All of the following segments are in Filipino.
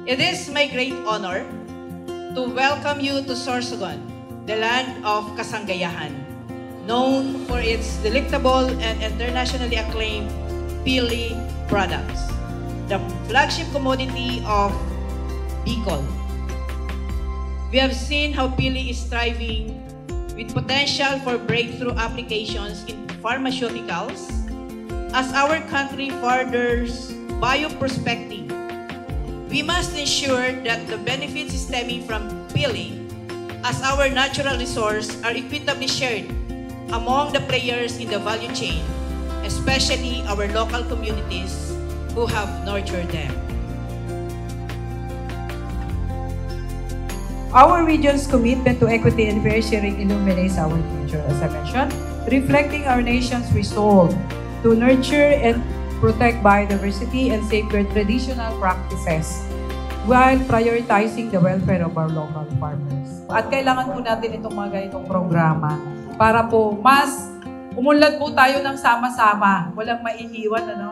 It is my great honor to welcome you to Sorsogon, the land of Kasanggayahan, known for its delectable and internationally acclaimed pili products, the flagship commodity of Bicol. We have seen how pili is thriving with potential for breakthrough applications in pharmaceuticals as our country furthers bioprospecting. We must ensure that the benefits stemming from pili as our natural resource are equitably shared among the players in the value chain, especially our local communities who have nurtured them. Our region's commitment to equity and fair sharing illuminates our future, as I mentioned, reflecting our nation's resolve to nurture and protect biodiversity and safeguard traditional practices while prioritizing the welfare of our local farmers. At kailangan po natin itong mga ganitong programa para po mas umunlad po tayo ng sama-sama, walang maiiwan, ano?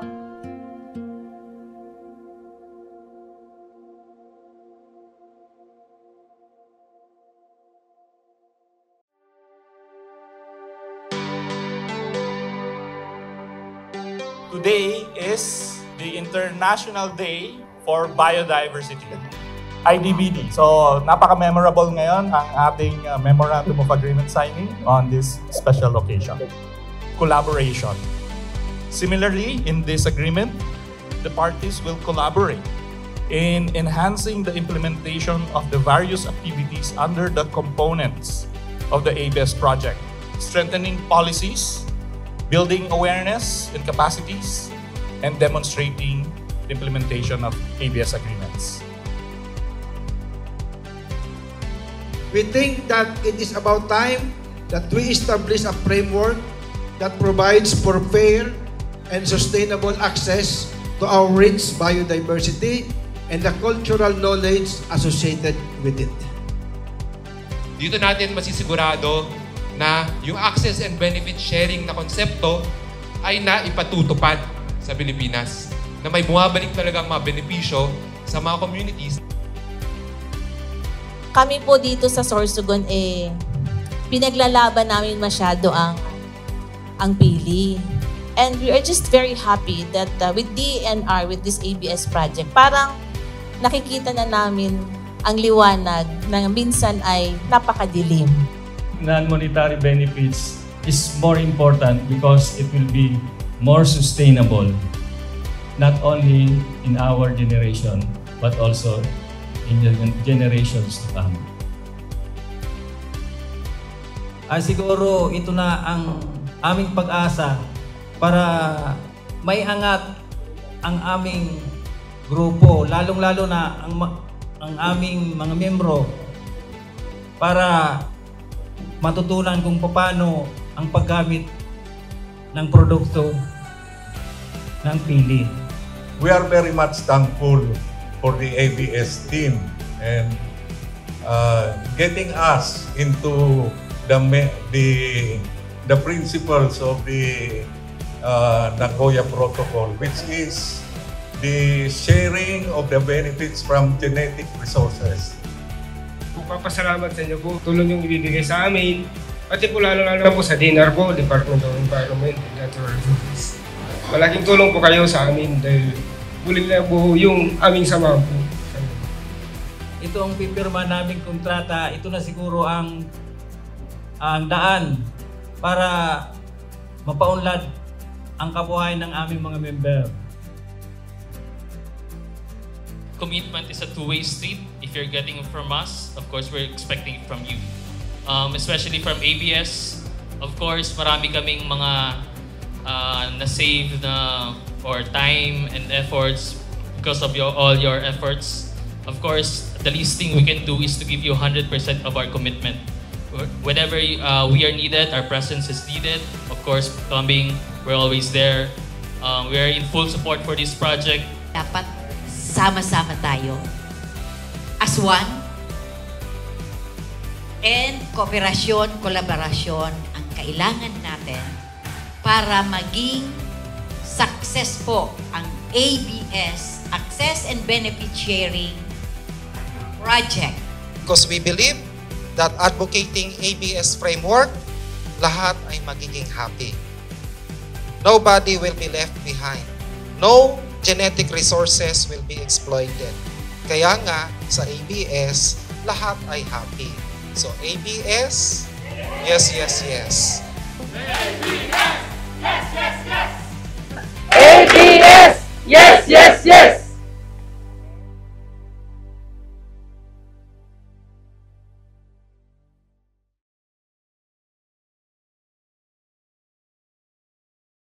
Today is the International Day for Biodiversity, IDBD. So, napaka-memorable ngayon ang ating Memorandum of Agreement signing on this special occasion. Collaboration. Similarly, in this agreement, the parties will collaborate in enhancing the implementation of the various activities under the components of the ABS project, strengthening policies, building awareness and capacities, and demonstrating the implementation of ABS agreements. We think that it is about time that we establish a framework that provides for fair and sustainable access to our rich biodiversity and the cultural knowledge associated with it. Dito natin masisigurado na yung access and benefit sharing na konsepto ay naipatutupad sa Pilipinas, na may bumabalik talagang mga benepisyo sa mga communities. Kami po dito sa Sorsogon pinaglalaban namin masyado ang pili. And we are just very happy that with DENR, with this ABS project, parang nakikita na namin ang liwanag na minsan ay napakadilim. Non-monetary benefits is more important because it will be more sustainable, not only in our generation, but also in the generations to come. Siguro ito na ang aming pag-asa para may angat ang aming grupo, lalong-lalo na ang aming mga miyembro para matutunan kung paano ang paggamit ng produkto ng pili. We are very much thankful for the ABS team and getting us into the principles of the Nagoya Protocol, which is the sharing of the benefits from genetic resources. Papasalamat sa inyo po, tulong yung ibibigay sa amin, pati po lalo po sa DENR po, Department of Environment and Natural Resources. Malaking tulong po kayo sa amin dahil bulig na po yung aming samahan po. Ito ang pipirma naming kontrata, ito na siguro ang daan para mapaunlad ang kabuhayan ng aming mga member. Commitment is a two-way street. If you're getting it from us, of course, we're expecting it from you. Especially from ABS, of course, marami kaming mga na-save na for time and efforts because of all your efforts. Of course, the least thing we can do is to give you 100% of our commitment. Whenever we are needed, our presence is needed. Of course, plumbing, we're always there. We are in full support for this project. Dapat sama-sama tayo as one, and kooperasyon, kolaborasyon ang kailangan natin para maging successful ang ABS, Access and Benefit Sharing project. Because we believe that advocating ABS framework, lahat ay magiging happy. Nobody will be left behind. No genetic resources will be exploited. Kaya nga, sa ABS, lahat ay happy. So ABS, yes, yes, yes. ABS! Yes, yes, yes!